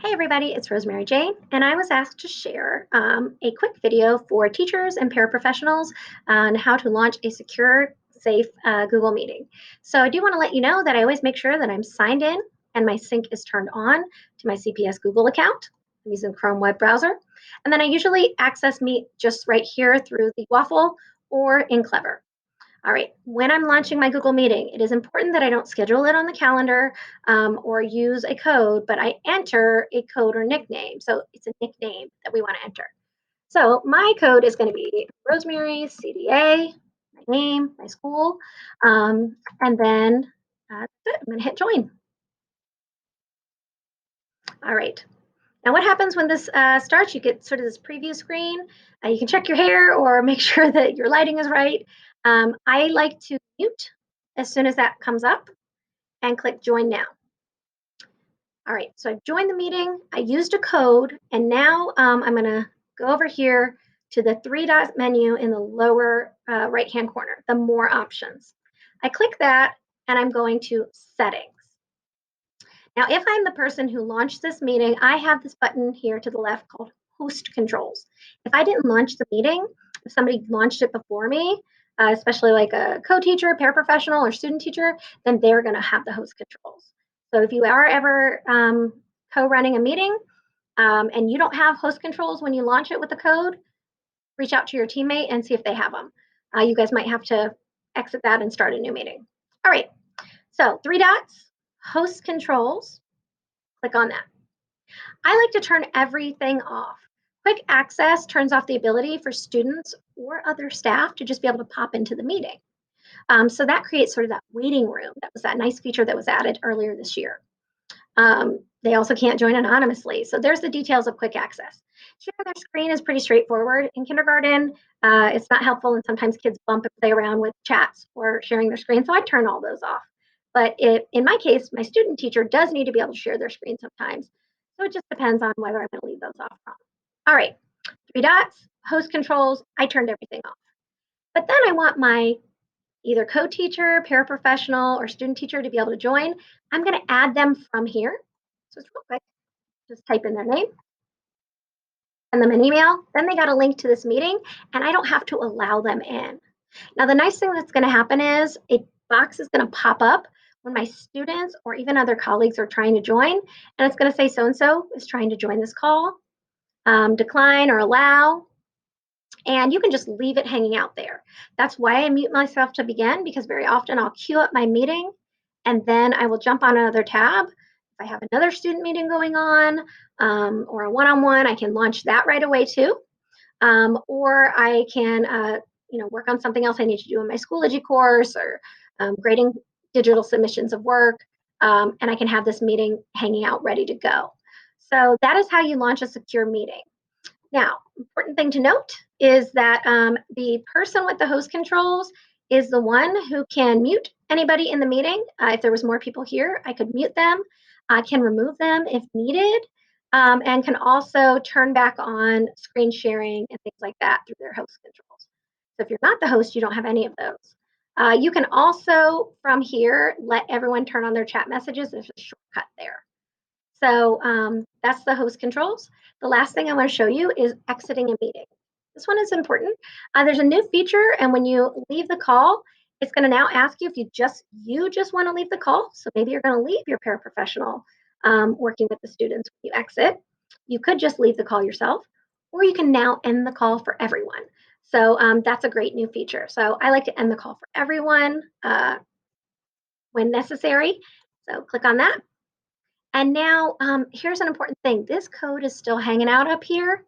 Hey everybody, it's Rosemary Jane, and I was asked to share a quick video for teachers and paraprofessionals on how to launch a secure, safe Google meeting. So I do want to let you know that I always make sure that I'm signed in and my sync is turned on to my CPS Google account. I'm using Chrome web browser. And then I usually access Meet just right here through the Waffle or in Clever. All right, when I'm launching my Google Meeting, it is important that I don't schedule it on the calendar or use a code, but I enter a code or nickname. So it's a nickname that we want to enter. So my code is going to be Rosemary CDA, my name, my school, and then that's it. I'm going to hit join. All right. Now, what happens when this starts? You get sort of this preview screen. You can check your hair or make sure that your lighting is right. I like to mute as soon as that comes up and click join now. All right, so I've joined the meeting. I used a code, and now I'm going to go over here to the three dot menu in the lower right-hand corner, the more options. I click that, and I'm going to settings. Now, if I'm the person who launched this meeting, I have this button here to the left called host controls. If I didn't launch the meeting, if somebody launched it before me, especially like a co-teacher, paraprofessional, or student teacher, then they're going to have the host controls. So if you are ever co-running a meeting and you don't have host controls when you launch it with the code, reach out to your teammate and see if they have them. You guys might have to exit that and start a new meeting. All right, so three dots, host controls, click on that. I like to turn everything off. Quick access turns off the ability for students or other staff to just be able to pop into the meeting. So that creates sort of that waiting room. That was that nice feature that was added earlier this year. They also can't join anonymously. So there's the details of quick access. Share their screen is pretty straightforward. In kindergarten, it's not helpful, and sometimes kids bump and play around with chats or sharing their screen. So I turn all those off. But in my case, my student teacher does need to be able to share their screen sometimes. So it just depends on whether I'm going to leave those off or not. All right, three dots, host controls, I turned everything off. But then I want my either co-teacher, paraprofessional, or student teacher to be able to join. I'm going to add them from here. So it's real quick. Just type in their name, send them an email. Then they got a link to this meeting, and I don't have to allow them in. Now, the nice thing that's going to happen is a box is going to pop up when my students or even other colleagues are trying to join, and it's going to say so-and-so is trying to join this call, decline or allow, and you can just leave it hanging out there. That's why I mute myself to begin, because very often I'll queue up my meeting, and then I will jump on another tab. If I have another student meeting going on or a one-on-one, I can launch that right away too. Or I can work on something else I need to do in my Schoology course or grading digital submissions of work, and I can have this meeting hanging out ready to go. So that is how you launch a secure meeting. Now, important thing to note is that the person with the host controls is the one who can mute anybody in the meeting. If there was more people here, I could mute them. I can remove them if needed, and can also turn back on screen sharing and things like that through their host controls. So if you're not the host, you don't have any of those. You can also, from here, let everyone turn on their chat messages. There's a shortcut there. So that's the host controls. The last thing I want to show you is exiting a meeting. This one is important. There's a new feature, and when you leave the call, it's going to now ask you if you just want to leave the call. So maybe you're going to leave your paraprofessional working with the students when you exit. You could just leave the call yourself, or you can now end the call for everyone. So that's a great new feature. So I like to end the call for everyone when necessary. So click on that. And now here's an important thing. This code is still hanging out up here.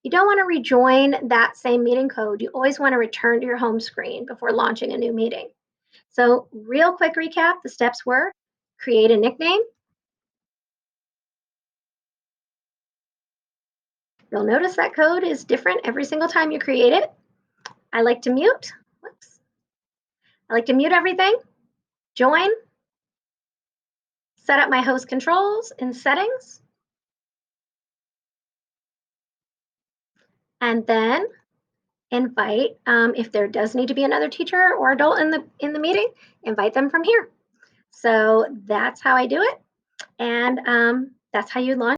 You don't want to rejoin that same meeting code. You always want to return to your home screen before launching a new meeting. So real quick recap, the steps were create a nickname. You'll notice that code is different every single time you create it. I like to mute. Whoops. I like to mute everything. Join. Set up my host controls in settings. And then invite, if there does need to be another teacher or adult in the meeting, invite them from here. So that's how I do it, and that's how you launch